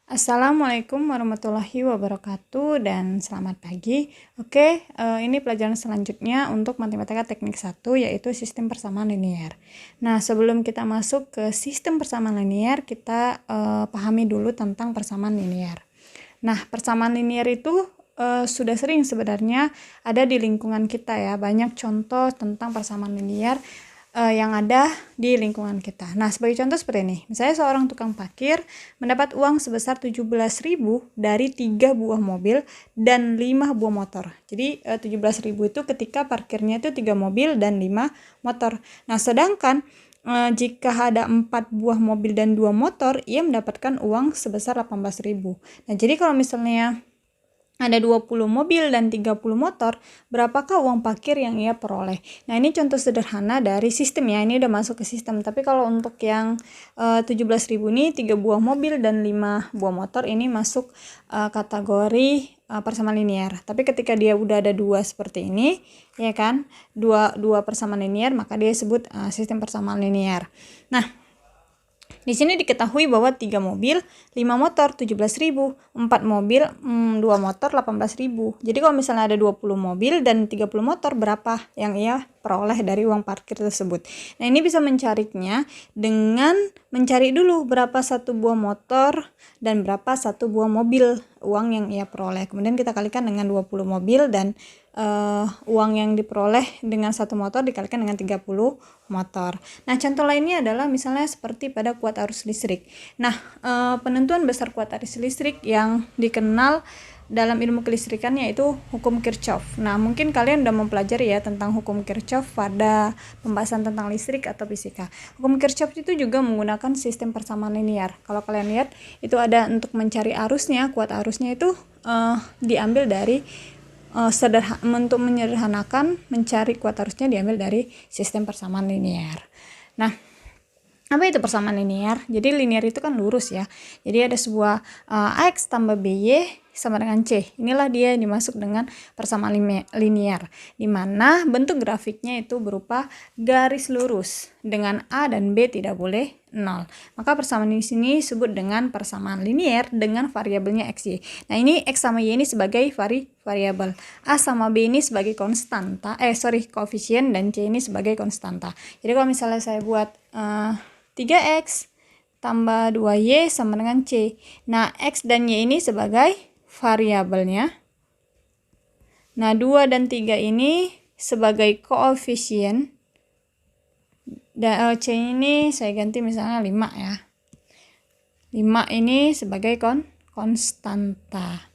Assalamualaikum warahmatullahi wabarakatuh dan selamat pagi. Oke, ini pelajaran selanjutnya untuk matematika teknik 1 yaitu sistem persamaan linear. Nah, sebelum kita masuk ke sistem persamaan linear, kita pahami dulu tentang persamaan linear. Nah, persamaan linear itu sudah sering sebenarnya ada di lingkungan kita ya. Banyak contoh tentang persamaan linear yang ada di lingkungan kita. Nah, sebagai contoh seperti ini. Misalnya seorang tukang parkir mendapat uang sebesar 17.000 dari 3 buah mobil dan 5 buah motor. Jadi 17.000 itu ketika parkirnya itu 3 mobil dan 5 motor. Nah, sedangkan jika ada 4 buah mobil dan 2 motor, ia mendapatkan uang sebesar 18.000. Nah, jadi kalau misalnya ada 20 mobil dan 30 motor, berapakah uang parkir yang ia peroleh? Nah, ini contoh sederhana dari sistem ya, ini udah masuk ke sistem. Tapi kalau untuk yang 17.000 ini 3 buah mobil dan 5 buah motor ini masuk kategori persamaan linear. Tapi ketika dia udah ada 2 seperti ini, ya kan, dua persamaan linear, maka dia sebut sistem persamaan linear. Nah, di sini diketahui bahwa 3 mobil, 5 motor 17.000, 4 mobil, 2 motor 18.000. Jadi kalau misalnya ada 20 mobil dan 30 motor, berapa yang ia peroleh dari uang parkir tersebut. Nah, ini bisa mencarinya dengan mencari dulu berapa satu buah motor dan berapa satu buah mobil uang yang ia peroleh. Kemudian kita kalikan dengan 20 mobil dan uang yang diperoleh dengan satu motor dikalikan dengan 30 motor. Nah, contoh lainnya adalah misalnya seperti pada kuat arus listrik. Nah, penentuan besar kuat arus listrik yang dikenal dalam ilmu kelistrikan yaitu hukum Kirchhoff. Nah, mungkin kalian udah mempelajari ya tentang hukum Kirchhoff pada pembahasan tentang listrik atau fisika. Hukum Kirchhoff itu juga menggunakan sistem persamaan linear. Kalau kalian lihat, itu ada untuk mencari arusnya, kuat arusnya itu diambil dari untuk menyederhanakan mencari kuat arusnya diambil dari sistem persamaan linear. Nah, apa itu persamaan linear? Jadi linear itu kan lurus ya. Jadi ada sebuah AX tambah BY sama dengan C. Inilah dia yang dimasuk dengan persamaan linear, di mana bentuk grafiknya itu berupa garis lurus dengan A dan B tidak boleh 0. Maka persamaan di sini disebut dengan persamaan linear dengan variabelnya X, Y. Nah, ini X sama Y ini sebagai variabel. A sama B ini sebagai koefisien dan C ini sebagai konstanta. Jadi kalau misalnya saya buat 3X tambah 2Y sama dengan C. Nah, X dan Y ini sebagai variabelnya. Nah, 2 dan 3 ini sebagai koefisien. Dan C ini saya ganti misalnya 5 ya. 5 ini sebagai konstanta.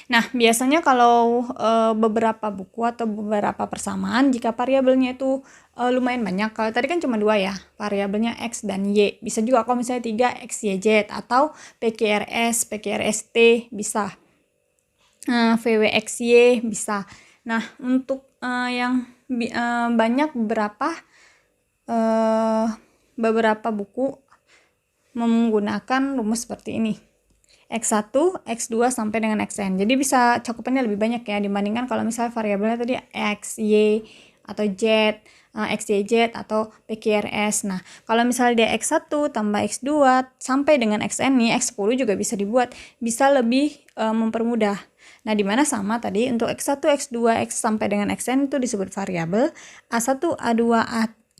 Nah, biasanya kalau beberapa buku atau beberapa persamaan, jika variabelnya itu lumayan banyak, kalau tadi kan cuma 2 ya, variabelnya X dan Y. Bisa juga kalau misalnya 3 X, Y, Z, atau PQRS, PQRST, bisa. VWXY, bisa. Nah, untuk yang banyak beberapa buku menggunakan rumus seperti ini. X1, X2 sampai dengan Xn. Jadi bisa cakupannya lebih banyak ya dibandingkan kalau misalnya variabelnya tadi X, Y atau Z, XYZ atau PQRS. Nah, kalau misalnya dia X1 tambah X2 sampai dengan Xn nih, X10 juga bisa dibuat, bisa lebih mempermudah. Nah, dimana sama tadi untuk X1, X2, X sampai dengan Xn itu disebut variabel, A1, A2,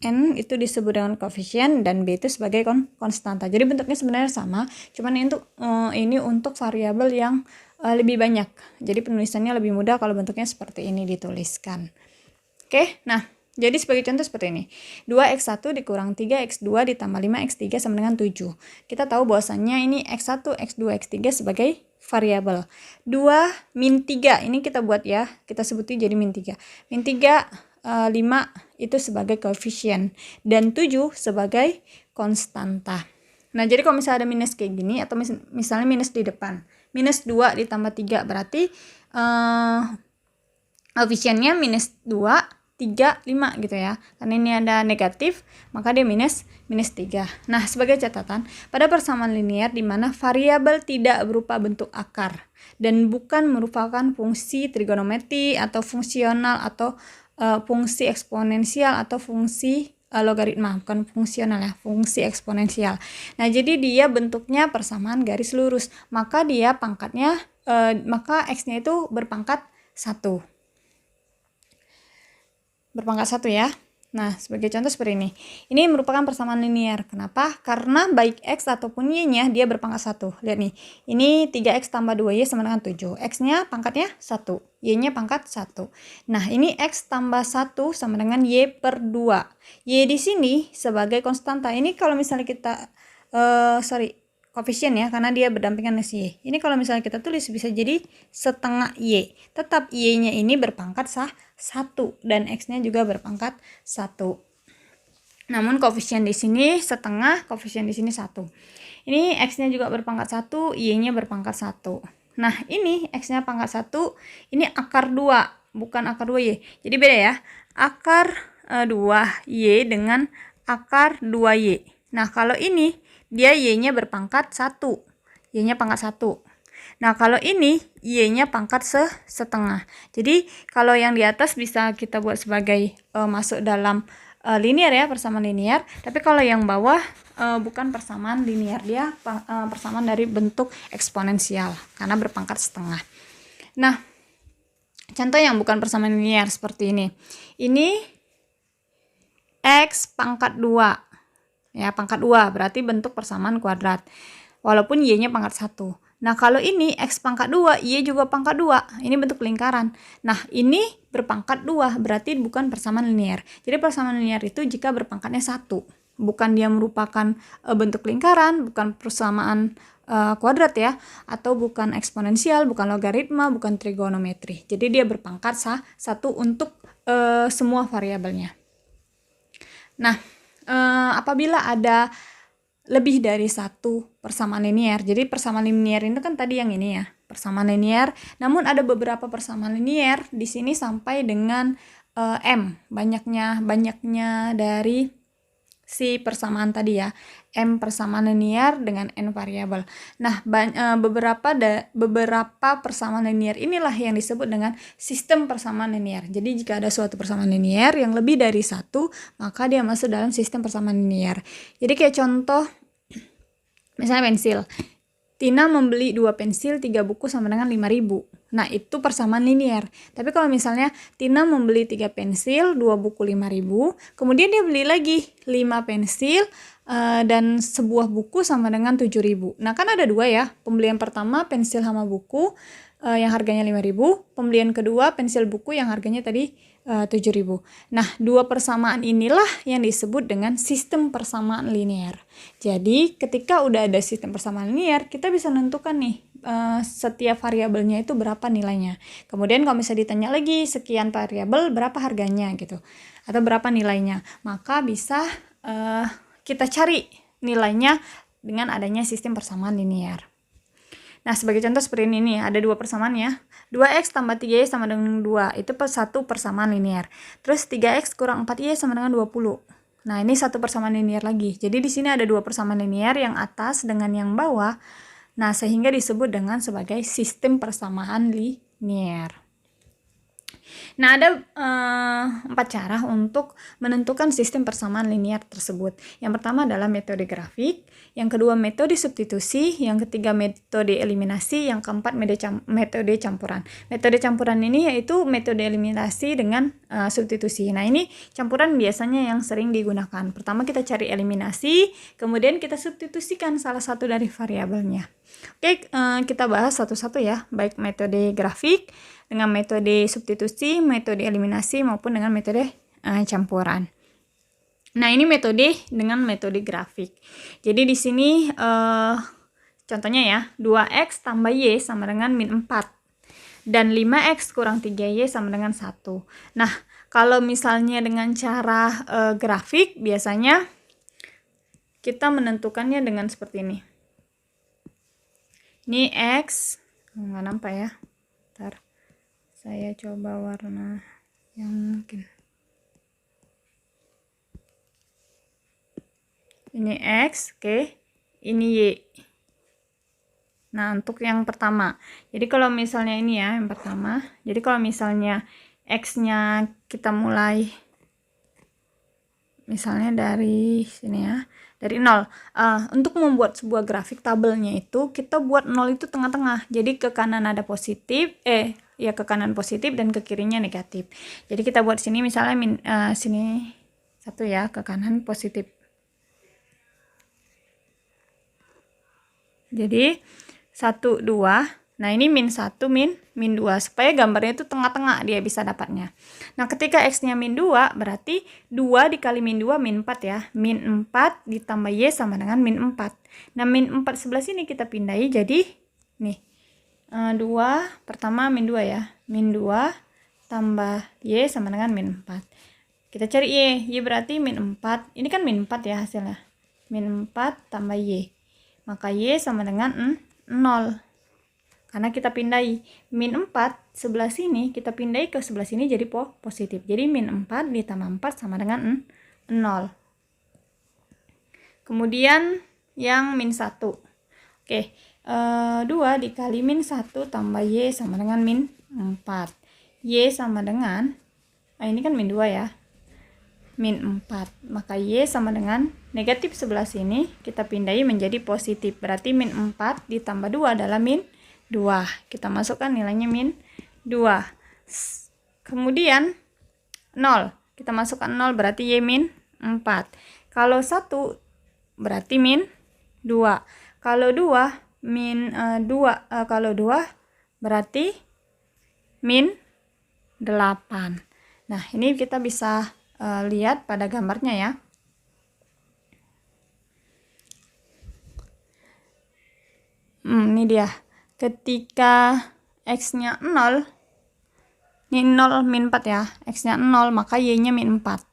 N itu disebut dengan koefisien dan B itu sebagai konstanta. Jadi bentuknya sebenarnya sama, cuman ini untuk variabel yang lebih banyak. Jadi penulisannya lebih mudah kalau bentuknya seperti ini dituliskan. Oke, nah jadi sebagai contoh seperti ini. 2X1 dikurang 3X2 ditambah 5X3 sama dengan 7. Kita tahu bahwasannya ini X1, X2, X3 sebagai variabel. 2 min 3 ini kita buat ya, kita sebutin jadi min 3. Min 3, 5 itu sebagai koefisien dan 7 sebagai konstanta. Nah, jadi kalau misalnya ada minus kayak gini atau misalnya minus di depan, minus 2 ditambah 3 berarti koefisiennya minus 2, 3, 5 gitu ya. Karena ini ada negatif, maka dia minus 3. Nah, sebagai catatan, pada persamaan linear di mana variabel tidak berupa bentuk akar dan bukan merupakan fungsi trigonometri atau fungsional atau fungsi eksponensial atau fungsi logaritma, bukan fungsional ya, fungsi eksponensial. Nah, jadi dia bentuknya persamaan garis lurus, maka dia pangkatnya maka x-nya itu berpangkat 1. Berpangkat 1 ya. Nah, sebagai contoh seperti ini. Ini merupakan persamaan linear. Kenapa? Karena baik x ataupun y-nya dia berpangkat 1. Lihat nih. Ini 3x tambah 2y sama dengan 7. X-nya pangkatnya 1. Y-nya pangkat 1. Nah, ini x tambah 1 sama dengan y per 2. Y di sini sebagai konstanta. Ini kalau misalnya kita koefisien ya, karena dia berdampingan dengan y. Ini kalau misalnya kita tulis bisa jadi setengah y. Tetap y-nya ini berpangkat 1 dan x-nya juga berpangkat 1. Namun koefisien di sini setengah, koefisien di sini 1. Ini x-nya juga berpangkat 1, y-nya berpangkat 1. Nah, ini x-nya pangkat 1, ini akar 2, bukan akar 2y. Jadi beda ya. Akar 2y dengan akar 2y. Nah, kalau ini dia y-nya berpangkat 1. Y-nya pangkat 1. Nah, kalau ini y-nya pangkat setengah. Jadi, kalau yang di atas bisa kita buat sebagai masuk dalam linear ya, persamaan linear. Tapi kalau yang bawah bukan persamaan linear, dia persamaan dari bentuk eksponensial karena berpangkat setengah. Nah, contoh yang bukan persamaan linear seperti ini. Ini x pangkat 2. Ya, pangkat 2 berarti bentuk persamaan kuadrat. Walaupun y-nya pangkat 1. Nah, kalau ini x pangkat 2, y juga pangkat 2. Ini bentuk lingkaran. Nah, ini berpangkat 2, berarti bukan persamaan linear. Jadi persamaan linear itu jika berpangkatnya 1. Bukan dia merupakan bentuk lingkaran, bukan persamaan kuadrat ya, atau bukan eksponensial, bukan logaritma, bukan trigonometri. Jadi dia berpangkat 1 untuk semua variabelnya. Nah, apabila ada lebih dari 1 persamaan linear. Jadi persamaan linear itu kan tadi yang ini ya, persamaan linear. Namun ada beberapa persamaan linear di sini sampai dengan m, banyaknya dari si persamaan tadi ya, m persamaan linear dengan n variabel. Nah, beberapa persamaan linear inilah yang disebut dengan sistem persamaan linear. Jadi jika ada suatu persamaan linear yang lebih dari 1, maka dia masuk dalam sistem persamaan linear. Jadi kayak contoh, misalnya pensil. Tina membeli 2 pensil, 3 buku sama dengan 5.000. Nah, itu persamaan linear. Tapi kalau misalnya Tina membeli 3 pensil, 2 buku 5.000, kemudian dia beli lagi 5 pensil dan sebuah buku sama dengan 7.000. Nah, kan ada 2 ya. Pembelian pertama pensil sama buku yang harganya 5.000, pembelian kedua pensil buku yang harganya tadi 7.000. Nah, 2 persamaan inilah yang disebut dengan sistem persamaan linear. Jadi, ketika udah ada sistem persamaan linear, kita bisa menentukan nih setiap variabelnya itu berapa nilainya. Kemudian kalau misalnya ditanya lagi sekian variabel berapa harganya gitu, atau berapa nilainya, maka bisa kita cari nilainya dengan adanya sistem persamaan linear. Nah, sebagai contoh seperti ini nih, ada 2 persamaan ya. 2x tambah 3y sama dengan 2, itu satu persamaan linear. Terus 3x kurang 4y sama dengan 20. Nah, ini satu persamaan linear lagi. Jadi di sini ada 2 persamaan linear, yang atas dengan yang bawah. Nah, sehingga disebut dengan sebagai sistem persamaan linear. Nah, ada 4 cara untuk menentukan sistem persamaan linear tersebut. Yang pertama adalah metode grafik, yang kedua metode substitusi, yang ketiga metode eliminasi, yang keempat metode campuran. Metode campuran ini yaitu metode eliminasi dengan substitusi. Nah, ini campuran biasanya yang sering digunakan. Pertama kita cari eliminasi, kemudian kita substitusikan salah satu dari variabelnya. Oke, kita bahas satu-satu ya, baik metode grafik, dengan metode substitusi, metode eliminasi, maupun dengan metode campuran. Nah, ini metode dengan metode grafik. Jadi di sini contohnya ya, 2x tambah y sama dengan min 4. Dan 5x kurang 3y sama dengan 1. Nah, kalau misalnya dengan cara grafik, biasanya kita menentukannya dengan seperti ini. Ini x, nggak nampak ya. Bentar, saya coba warna yang mungkin. Ini x, oke. Ini y. Nah, untuk yang pertama. Jadi kalau misalnya ini ya, yang pertama. Jadi kalau misalnya x-nya kita mulai misalnya dari sini ya, dari 0. Untuk membuat sebuah grafik tabelnya itu kita buat 0 itu tengah-tengah, jadi ke kanan ada positif, ke kanan positif dan ke kirinya negatif. Jadi kita buat sini misalnya sini 1 ya, ke kanan positif. Jadi 1, 2. Nah, ini min 1, min 2. Supaya gambarnya itu tengah-tengah dia bisa dapatnya. Nah, ketika X-nya min 2, berarti 2 dikali min 2, min 4 ya. Min 4 ditambah Y sama dengan min 4. Nah, min 4 sebelah sini kita pindahi jadi, nih, 2, pertama min 2 ya. Min 2 tambah Y sama dengan min 4. Kita cari Y. Y berarti min 4. Ini kan min 4 ya hasilnya. Min 4 tambah Y. Maka Y sama dengan 0. Karena kita pindahi min 4 sebelah sini, kita pindahi ke sebelah sini jadi positif. Jadi min 4 ditambah 4 sama dengan 0. Kemudian yang min 1. Oke, 2 dikali min 1 tambah Y sama dengan min 4. Y sama dengan, ini kan min 2 ya, min 4. Maka Y sama dengan negatif sebelah sini, kita pindahi menjadi positif. Berarti min 4 ditambah 2 adalah min 2. Kita masukkan nilainya min 2. Kemudian 0. Kita masukkan 0 berarti Y min 4. Kalau 1 berarti min 2. Kalau 2 min 2, kalau 2 berarti min 8. Nah, ini kita bisa lihat pada gambarnya ya. Ini dia. Ketika X-nya 0, ini 0 min 4 ya, X-nya 0, maka Y-nya min 4.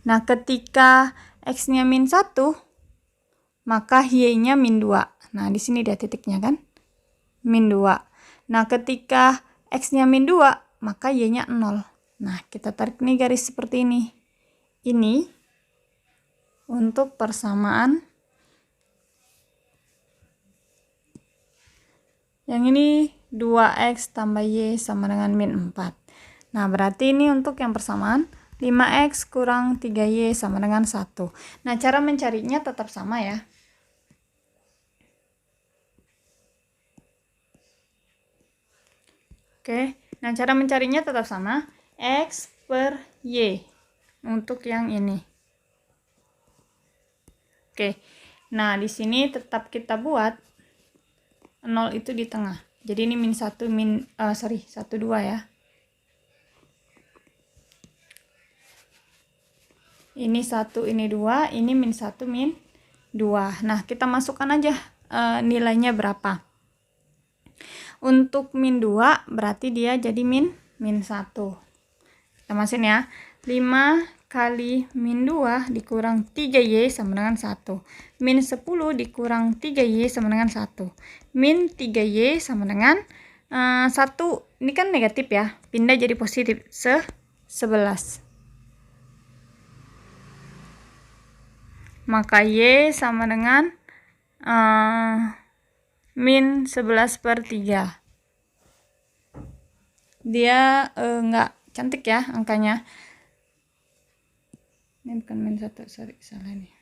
Nah, ketika X-nya min 1, maka Y-nya min 2. Nah, di sini dia titiknya kan, min 2. Nah, ketika X-nya min 2, maka Y-nya 0. Nah, kita tarik nih garis seperti ini. Ini untuk persamaan. Yang ini 2X tambah Y sama dengan min 4. Nah, berarti ini untuk yang persamaan 5X kurang 3Y sama dengan 1. Nah, cara mencarinya tetap sama ya. Oke, nah cara mencarinya tetap sama. X per Y untuk yang ini. Oke, nah di sini tetap kita buat 0 itu di tengah. Jadi ini min 1, 1, 2 ya. Ini 1, ini 2, ini min 1, min 2. Nah, kita masukkan aja nilainya berapa. Untuk min 2 berarti dia jadi min 1. Kita masukin ya. 5 kali min 2 dikurang 3Y sama dengan 1. Min 10 dikurang 3Y sama dengan 1. Min 3Y sama dengan 1. Ini kan negatif ya. Pindah jadi positif. 11. Maka Y sama dengan min 11 per 3. Dia nggak cantik ya angkanya. Ini bukan min 1, salah nih.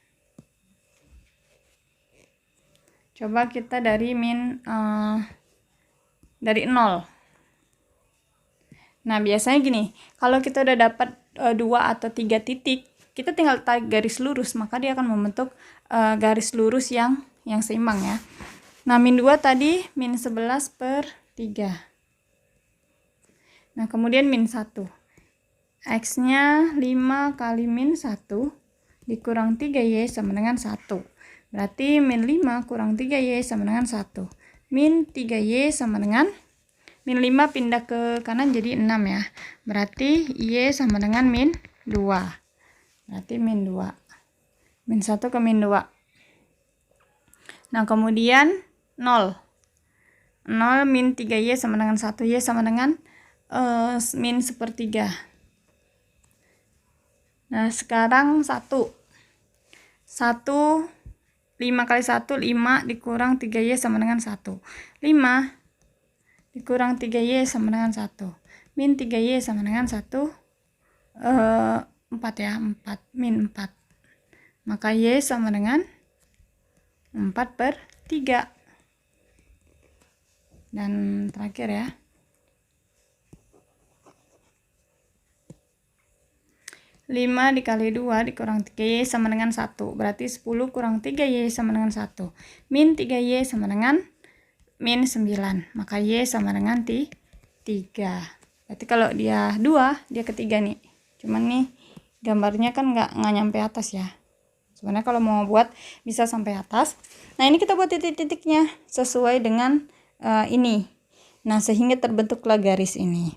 Coba kita dari dari 0. Nah, biasanya gini, kalau kita udah dapat 2 atau 3 titik, kita tinggal tarik garis lurus, maka dia akan membentuk garis lurus yang seimbang ya. Nah, min 2 tadi min 11 per 3. Nah, kemudian min 1. X-nya 5 kali min 1 dikurang 3Y sama dengan 1. Berarti min 5 kurang 3Y sama dengan 1. Min 3Y sama dengan, min 5 pindah ke kanan jadi 6 ya. Berarti Y sama dengan min 2. Berarti min 2. Min 1 ke min 2. Nah, kemudian 0. 0 min 3Y sama dengan 1. Y sama dengan min 1/3. Nah, sekarang 1. 5 kali 1, 5 dikurang 3Y sama dengan 1. 5 dikurang 3Y sama dengan 1. Min 3Y sama dengan 1. 4. 4 ya, 4, min 4. Maka Y sama dengan 4/3. Dan terakhir ya, 5 dikali 2 dikurang 3Y sama dengan 1. Berarti 10 kurang 3Y sama dengan 1. Min 3Y sama dengan min 9. Maka Y sama dengan 3. Berarti kalau dia 2, dia ketiga nih. Cuman nih gambarnya kan nggak nyampe atas ya. Sebenarnya kalau mau buat bisa sampai atas. Nah ini kita buat titik-titiknya sesuai dengan ini. Nah sehingga terbentuklah garis ini.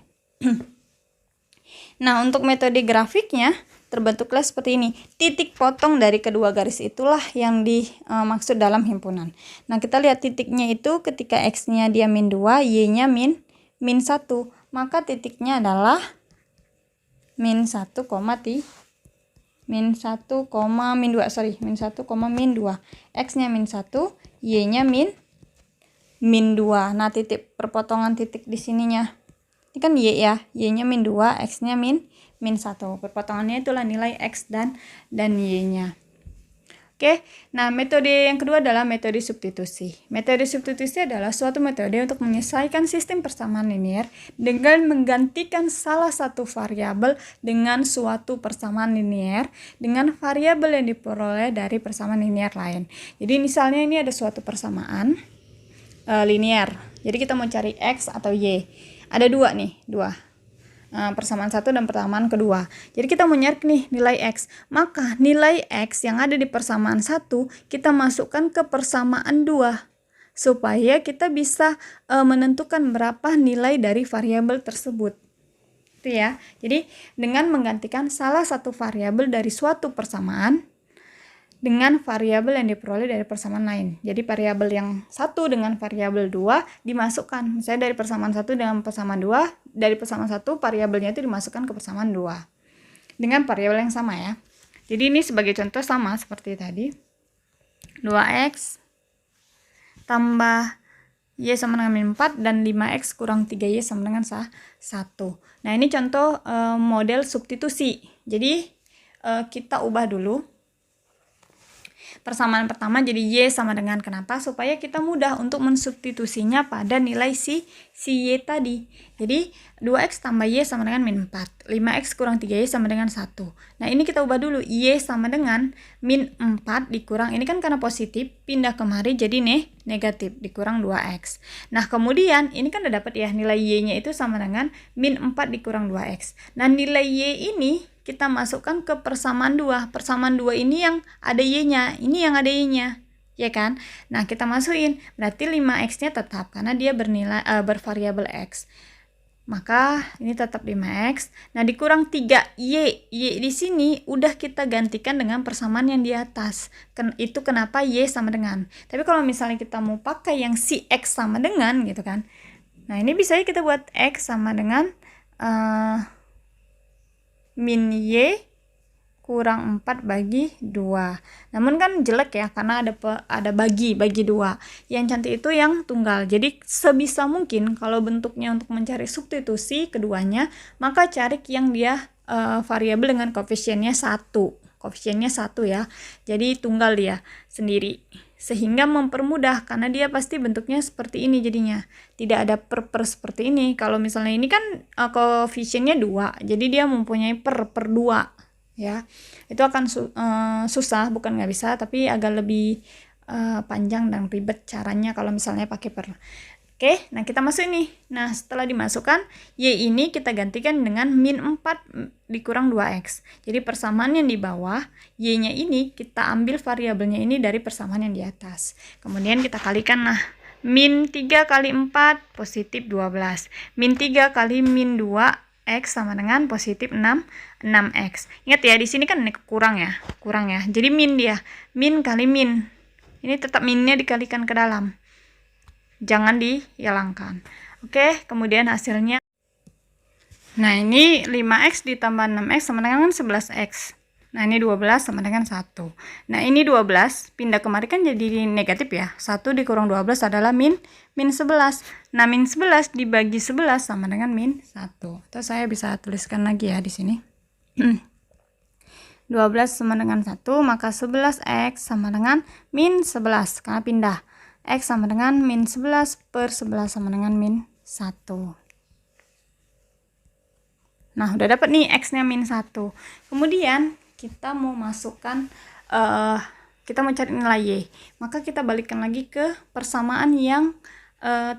Nah, untuk metode grafiknya terbentuklah seperti ini. Titik potong dari kedua garis itulah yang dimaksud dalam himpunan. Nah, kita lihat titiknya itu ketika X-nya dia min 2, Y-nya min 1. Maka titiknya adalah min 1, min 1, min 2, min 1, min 2. X-nya min 1, Y-nya min 2. Nah, titik perpotongan titik di sininya. Ini kan Y ya, Y-nya min 2, X-nya min 1. Perpotongannya itulah nilai X dan Y-nya. Oke, nah metode yang kedua adalah metode substitusi. Metode substitusi adalah suatu metode untuk menyelesaikan sistem persamaan linier dengan menggantikan salah satu variabel dengan suatu persamaan linier dengan variabel yang diperoleh dari persamaan linier lain. Jadi misalnya ini ada suatu persamaan linier. Jadi kita mau cari X atau Y. Ada dua persamaan satu dan persamaan kedua. Jadi kita mau nyari nih nilai X. Maka nilai X yang ada di persamaan satu kita masukkan ke persamaan 2 supaya kita bisa menentukan berapa nilai dari variabel tersebut. Itu ya. Jadi dengan menggantikan salah satu variabel dari suatu persamaan dengan variabel yang diperoleh dari persamaan lain. Jadi variabel yang satu dengan variabel 2 dimasukkan. Misalnya dari persamaan 1 dengan persamaan 2, dari persamaan 1 variabelnya itu dimasukkan ke persamaan 2. Dengan variabel yang sama ya. Jadi ini sebagai contoh sama seperti tadi. 2X tambah Y sama dengan min 4 dan 5X kurang 3Y sama dengan 1. Nah ini contoh model substitusi. Jadi kita ubah dulu. Persamaan pertama jadi Y sama dengan kenapa? Supaya kita mudah untuk mensubstitusinya pada nilai si Y tadi. Jadi 2X tambah Y sama dengan min 4. 5X kurang 3Y sama dengan 1. Nah ini kita ubah dulu. Y sama dengan min 4 dikurang. Ini kan karena positif. Pindah kemari jadi negatif. Dikurang 2X. Nah kemudian ini kan udah dapat ya. Nilai Y-nya itu sama dengan min 4 dikurang 2X. Nah nilai Y ini kita masukkan ke persamaan 2. Persamaan 2 ini yang ada Y-nya. Ini yang ada Y-nya. Ya kan? Nah, kita masukin. Berarti 5X-nya tetap karena dia bervariabel X. Maka ini tetap 5X. Nah, dikurang 3Y. Y di sini udah kita gantikan dengan persamaan yang di atas. Itu kenapa Y sama dengan. Tapi kalau misalnya kita mau pakai yang si X sama dengan gitu kan. Nah, ini bisa kita buat X sama dengan min Y kurang 4 bagi 2. Namun kan jelek ya karena ada bagi 2. Yang cantik itu yang tunggal. Jadi sebisa mungkin kalau bentuknya untuk mencari substitusi keduanya, maka cari yang dia variabel dengan koefisiennya 1. Koefisiennya 1 ya. Jadi tunggal dia sendiri. Sehingga mempermudah karena dia pasti bentuknya seperti ini jadinya. Tidak ada per seperti ini. Kalau misalnya ini kan koefisiennya 2. Jadi dia mempunyai per 2 ya. Itu akan susah, bukan nggak bisa, tapi agak lebih panjang dan ribet caranya kalau misalnya pakai per. Oke, nah kita masuk ini. Nah, setelah dimasukkan, Y ini kita gantikan dengan min 4 dikurang 2X. Jadi persamaan yang di bawah, Y-nya ini kita ambil variabelnya ini dari persamaan yang di atas. Kemudian kita kalikan, nah, min 3 kali 4 positif 12. Min 3 kali min 2X sama dengan positif 6X. Ingat ya, di sini kan ini kurang ya. Jadi min dia, min kali min. Ini tetap minnya dikalikan ke dalam. Jangan dihilangkan. Oke, kemudian hasilnya. Nah, ini 5X ditambah 6X sama dengan 11X. Nah, ini 12 sama dengan 1. Nah, ini 12 pindah kemari kan jadi negatif ya. 1 dikurang 12 adalah min 11. Nah, min 11 dibagi 11 sama dengan min 1. Atau saya bisa tuliskan lagi ya di sini. 12 sama dengan 1, maka 11x sama dengan min 11, karena pindah. X sama dengan min 11 per 11 sama dengan min 1. Nah, udah dapat nih X-nya min 1. Kemudian, kita mau masukkan, kita mau cari nilai Y. Maka kita balikkan lagi ke persamaan yang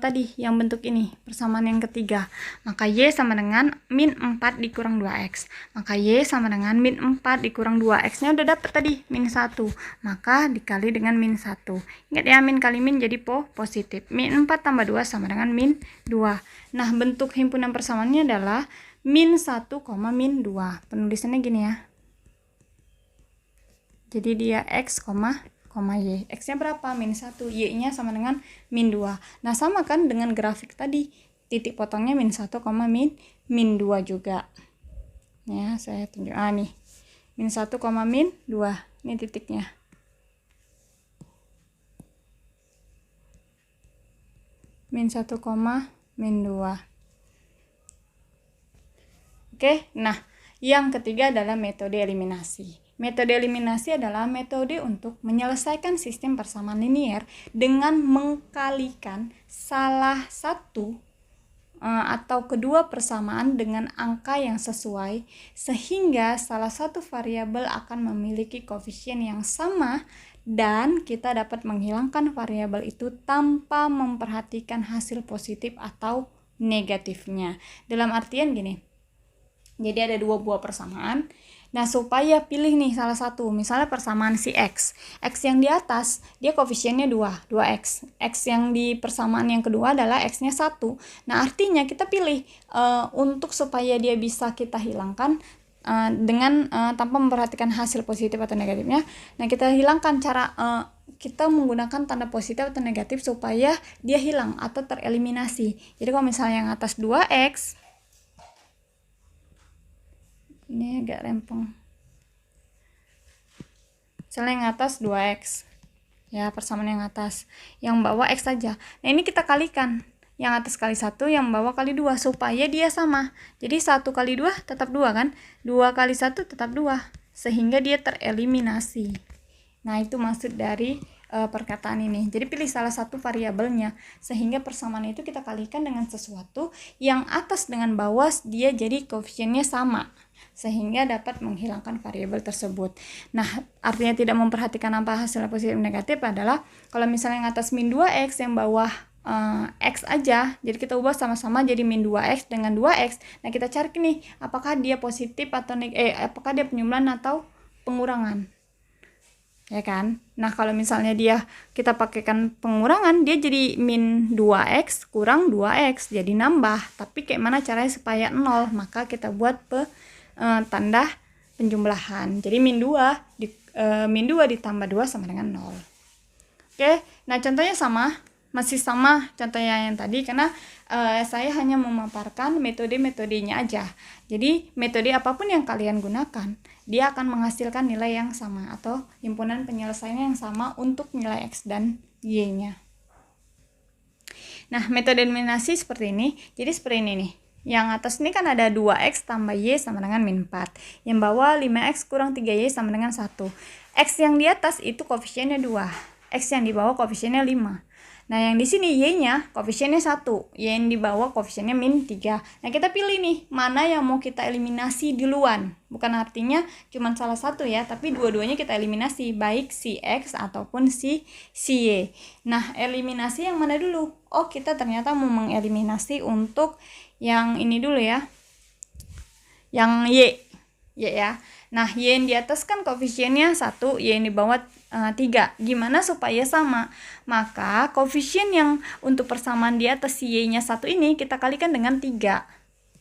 tadi, yang bentuk ini, persamaan yang ketiga. Maka Y sama dengan min 4 dikurang 2X. Maka Y sama dengan min 4 dikurang 2X-nya udah dapet tadi, min 1. Maka dikali dengan min 1. Ingat ya, min kali min jadi positif. Min 4 tambah 2 sama dengan min 2. Nah, bentuk himpunan persamaannya adalah min 1, min 2. Penulisannya gini ya. Jadi dia X, Y. X-nya berapa? Min 1. Y-nya sama dengan min 2. Nah, sama kan dengan grafik tadi. Titik potongnya min 1, min 2 juga. Ya, saya tunjuk. Nih. Min 1, min 2. Ini titiknya. Min 1, min 2. Oke, nah, yang ketiga adalah metode eliminasi. Metode eliminasi adalah metode untuk menyelesaikan sistem persamaan linier dengan mengkalikan salah satu atau kedua persamaan dengan angka yang sesuai, sehingga salah satu variabel akan memiliki koefisien yang sama dan kita dapat menghilangkan variabel itu tanpa memperhatikan hasil positif atau negatifnya. Dalam artian gini, jadi ada dua buah persamaan. Nah, supaya pilih nih salah satu, misalnya persamaan si X. X yang di atas, dia koefisiennya 2X. X yang di persamaan yang kedua adalah X-nya 1. Nah, artinya kita pilih untuk supaya dia bisa kita hilangkan dengan tanpa memperhatikan hasil positif atau negatifnya. Nah, kita hilangkan cara kita menggunakan tanda positif atau negatif supaya dia hilang atau tereliminasi. Jadi kalau misalnya yang atas 2X, ini agak rempong. Misalnya yang atas 2X. Ya, persamaan yang atas. Yang bawah X saja. Nah, ini kita kalikan. Yang atas kali 1, yang bawah kali 2. Supaya dia sama. Jadi 1 kali 2 tetap 2 kan? 2 kali 1 tetap 2. Sehingga dia tereliminasi. Nah, itu maksud dari perkataan ini. Jadi pilih salah satu variabelnya. Sehingga persamaan itu kita kalikan dengan sesuatu yang atas dengan bawah dia jadi koefisiennya sama. Sehingga dapat menghilangkan variabel tersebut. Nah, artinya tidak memperhatikan apa hasil positif negatif adalah kalau misalnya yang atas min 2X, yang bawah X aja, jadi kita ubah sama-sama jadi min 2X dengan 2X. Nah, kita cari nih apakah dia positif atau apakah dia penjumlahan atau pengurangan. Ya kan? Nah, kalau misalnya kita pakaikan pengurangan, dia jadi min 2X kurang 2X, jadi nambah. Tapi kayak mana caranya supaya 0? Maka kita buat tanda penjumlahan. Jadi min 2 ditambah 2 sama dengan 0. Oke, nah contohnya masih sama contohnya yang tadi, karena saya hanya memaparkan metode-metodenya aja. Jadi metode apapun yang kalian gunakan, dia akan menghasilkan nilai yang sama atau himpunan penyelesaian yang sama untuk nilai X dan Y-nya. Nah, metode eliminasi seperti ini. Jadi seperti ini nih. Yang atas ini kan ada 2X tambah Y sama dengan min 4. Yang bawah 5X kurang 3Y sama dengan 1. X yang di atas itu koefisiennya 2. X yang di bawah koefisiennya 5. Nah, yang di sini Y-nya koefisiennya 1. Y yang di bawah koefisiennya min 3. Nah, kita pilih nih, mana yang mau kita eliminasi duluan. Bukan artinya cuma salah satu ya, tapi dua-duanya kita eliminasi, baik si X ataupun si Y. Nah, eliminasi yang mana dulu? Oh, kita ternyata mau mengeliminasi untuk yang ini dulu ya. Yang Y ya. Nah, Y yang di atas kan koefisiennya 1, Y yang di bawah 3. Gimana supaya sama? Maka koefisien yang untuk persamaan di atas si Y-nya 1 ini kita kalikan dengan 3.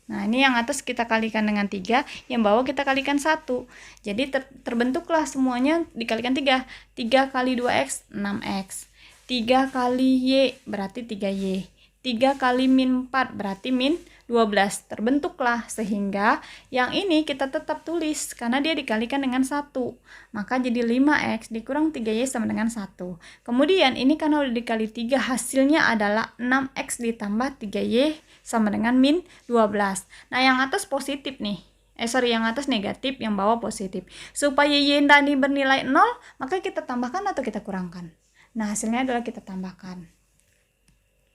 Nah, ini yang atas kita kalikan dengan 3, yang bawah kita kalikan 1. Jadi terbentuklah semuanya dikalikan 3. 3 kali 2X, 6X. 3 kali Y berarti 3Y. 3 kali min 4 berarti min 12. Terbentuklah, sehingga yang ini kita tetap tulis karena dia dikalikan dengan 1. Maka jadi 5X dikurang 3Y sama dengan 1. Kemudian ini karena udah dikali 3, hasilnya adalah 6X ditambah 3Y sama dengan min 12. Nah, yang atas positif nih. yang atas negatif, yang bawah positif. Supaya Y tadi bernilai 0, maka kita tambahkan atau kita kurangkan. Nah, hasilnya adalah kita tambahkan.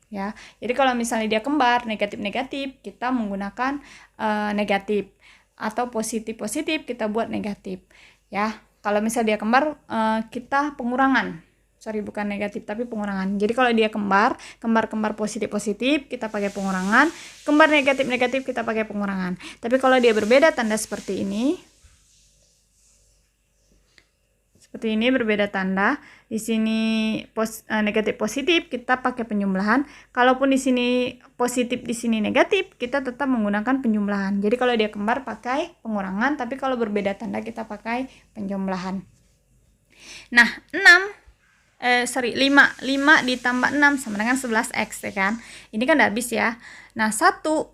Ya, jadi kalau misalnya dia kembar negatif-negatif, kita menggunakan negatif, atau positif-positif kita buat negatif. Ya, kalau misalnya dia kembar kita pengurangan. Bukan negatif tapi pengurangan. Jadi kalau dia kembar positif-positif kita pakai pengurangan, kembar negatif-negatif kita pakai pengurangan. Tapi kalau dia berbeda tanda seperti ini, berbeda tanda. Di sini negatif positif kita pakai penjumlahan. Kalaupun di sini positif, di sini negatif, kita tetap menggunakan penjumlahan. Jadi kalau dia kembar pakai pengurangan, tapi kalau berbeda tanda kita pakai penjumlahan. Nah, 5 ditambah 6 sama dengan 11x, ya kan? Ini kan udah habis ya. Nah, 1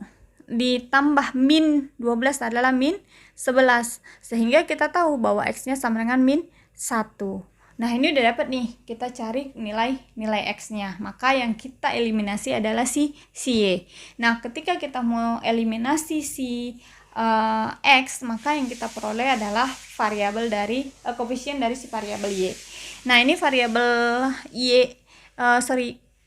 ditambah min 12 adalah min 11. Sehingga kita tahu bahwa x-nya sama dengan min 1. Nah, ini udah dapat nih. Kita cari nilai x-nya. Maka yang kita eliminasi adalah si Y. Nah, ketika kita mau eliminasi si x, maka yang kita peroleh adalah variabel dari koefisien dari si variabel y. Nah, ini variabel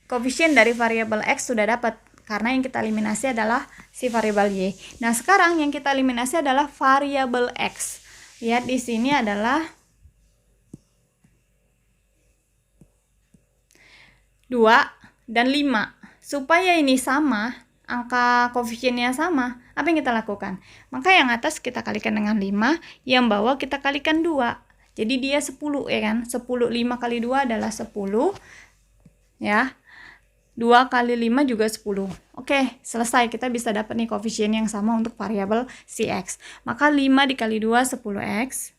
koefisien dari variabel x sudah dapat karena yang kita eliminasi adalah si variabel y. Nah, sekarang yang kita eliminasi adalah variabel x. Lihat di sini adalah 2 dan 5. Supaya ini sama, angka koefisiennya sama, apa yang kita lakukan? Maka yang atas kita kalikan dengan 5, yang bawah kita kalikan 2. Jadi dia 10, ya kan? 10, 5 kali 2 adalah 10. Ya. 2 kali 5 juga 10. Oke, selesai. Kita bisa dapat nih koefisien yang sama untuk variabel si x. Maka 5 dikali 2, 10x.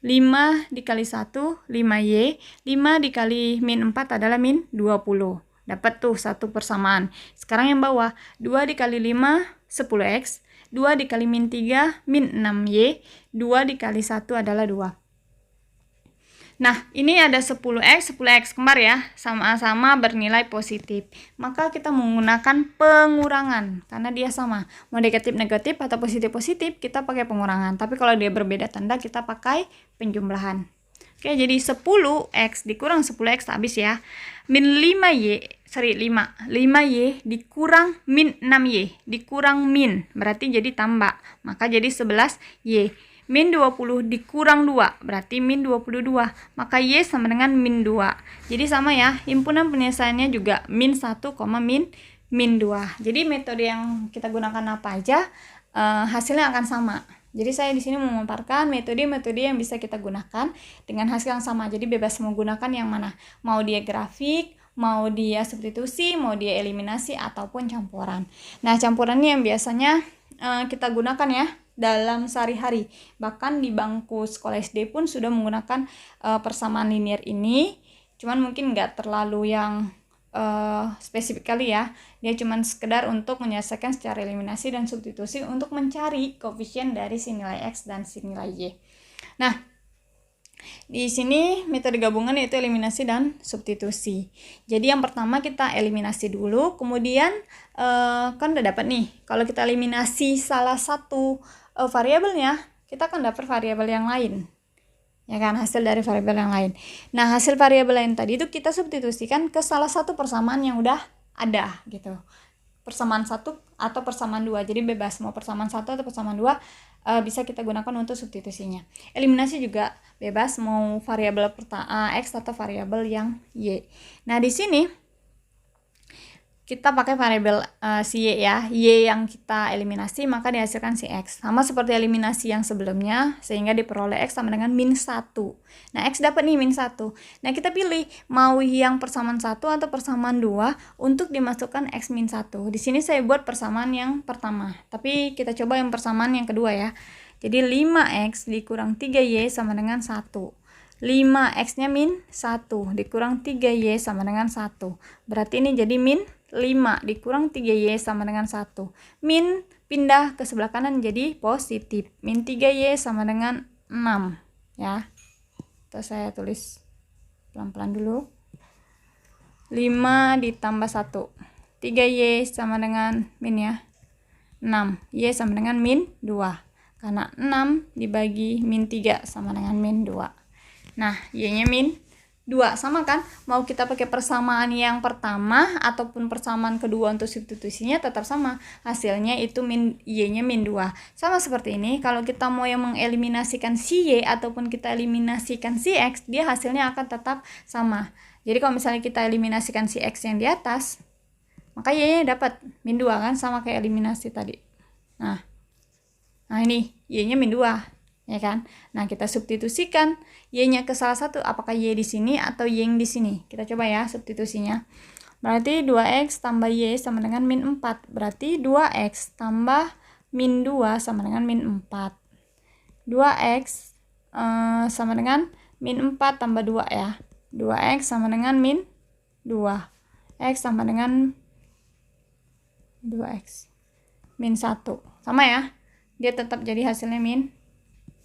5 dikali 1, 5y. 5 dikali min 4 adalah min 20. Dapat tuh satu persamaan. Sekarang yang bawah, 2 dikali 5, 10x. 2 dikali min 3, min 6y. 2 dikali 1 adalah 2. Nah, ini ada 10x kembar ya, sama-sama bernilai positif. Maka kita menggunakan pengurangan, karena dia sama. Mau negatif-negatif atau positif-positif, kita pakai pengurangan. Tapi kalau dia berbeda tanda, kita pakai penjumlahan. Oke, jadi 10x dikurang 10x habis ya. Min 5y dikurang min 6y, dikurang min, berarti jadi tambah. Maka jadi 11y. Min 20 dikurang 2, berarti min 22. Maka y sama dengan min 2. Jadi sama ya, himpunan penyelesaiannya juga min 1, min 2. Jadi metode yang kita gunakan apa aja, hasilnya akan sama. Jadi saya di sini memaparkan metode-metode yang bisa kita gunakan dengan hasil yang sama. Jadi bebas menggunakan yang mana. Mau dia grafik, mau dia substitusi, mau dia eliminasi, ataupun campuran. Nah, campurannya yang biasanya kita gunakan ya dalam sehari-hari. Bahkan di bangku sekolah SD pun sudah menggunakan persamaan linear ini. Cuman mungkin nggak terlalu yang spesifik kali ya. Dia cuman sekedar untuk menyelesaikan secara eliminasi dan substitusi untuk mencari koefisien dari si nilai x dan si nilai y. Nah, di sini metode gabungan yaitu eliminasi dan substitusi. Jadi yang pertama kita eliminasi dulu, kemudian kan udah dapat nih. Kalau kita eliminasi salah satu variabelnya, kita akan dapat variabel yang lain. Ya kan, hasil dari variabel yang lain. Nah, hasil variabel lain tadi itu kita substitusikan ke salah satu persamaan yang udah ada gitu. Persamaan 1 atau persamaan 2. Jadi bebas mau persamaan 1 atau persamaan 2 bisa kita gunakan untuk substitusinya. Eliminasi juga bebas mau variabel x atau variabel yang y. Nah, di sini kita pakai variabel si y ya. Y yang kita eliminasi maka dihasilkan si x. Sama seperti eliminasi yang sebelumnya, sehingga diperoleh x sama dengan min 1. Nah, x dapat nih min 1. Nah, kita pilih mau yang persamaan 1 atau persamaan 2 untuk dimasukkan x min 1. Di sini saya buat persamaan yang pertama, tapi kita coba yang persamaan yang kedua ya. Jadi 5x dikurang 3y sama dengan 1. 5x-nya min 1 dikurang 3y sama dengan 1. Berarti ini jadi min 5 dikurang 3y sama dengan 1. Min pindah ke sebelah kanan jadi positif. Min 3y sama dengan 6. Ya. Terus saya tulis pelan-pelan dulu. 5 ditambah 1. 3y sama dengan min ya. 6. Y sama dengan min 2. Karena 6 dibagi min 3 sama dengan min 2. Nah, Y-nya min 2. Sama kan? Mau kita pakai persamaan yang pertama ataupun persamaan kedua untuk substitusinya tetap sama. Hasilnya itu Y-nya min 2. Sama seperti ini, kalau kita mau yang mengeliminasikan si Y ataupun kita eliminasikan si X, dia hasilnya akan tetap sama. Jadi kalau misalnya kita eliminasikan si X yang di atas, maka Y-nya dapat min 2 kan, sama kayak eliminasi tadi. Nah ini Y-nya min 2, ya kan? Nah, kita substitusikan Y-nya ke salah satu, apakah Y di sini atau Y yang di sini. Kita coba ya substitusinya. Berarti 2X tambah Y sama dengan min 4. Berarti 2X tambah min 2 sama dengan min 4. 2X sama dengan min 4 tambah 2 ya. 2X sama dengan min 2. X sama dengan 2X. Min 1. Sama ya. Dia tetap jadi hasilnya min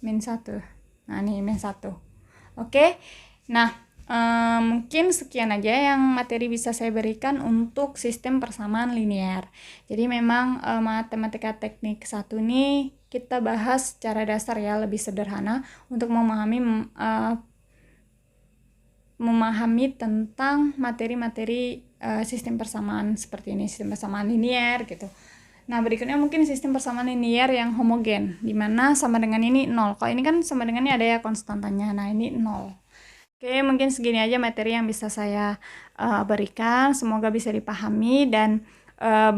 1. Nah, ini min 1. Oke. Nah, mungkin sekian aja yang materi bisa saya berikan untuk sistem persamaan linear. Jadi memang matematika teknik 1 ini kita bahas secara dasar ya, lebih sederhana untuk memahami tentang materi-materi sistem persamaan seperti ini, sistem persamaan linear gitu. Nah, berikutnya mungkin sistem persamaan linear yang homogen, di mana sama dengan ini 0. Kalau ini kan sama dengannya ada ya konstantannya. Nah, ini 0. Oke, mungkin segini aja materi yang bisa saya berikan. Semoga bisa dipahami dan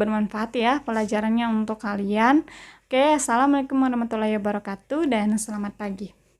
bermanfaat ya pelajarannya untuk kalian. Oke, assalamualaikum warahmatullahi wabarakatuh dan selamat pagi.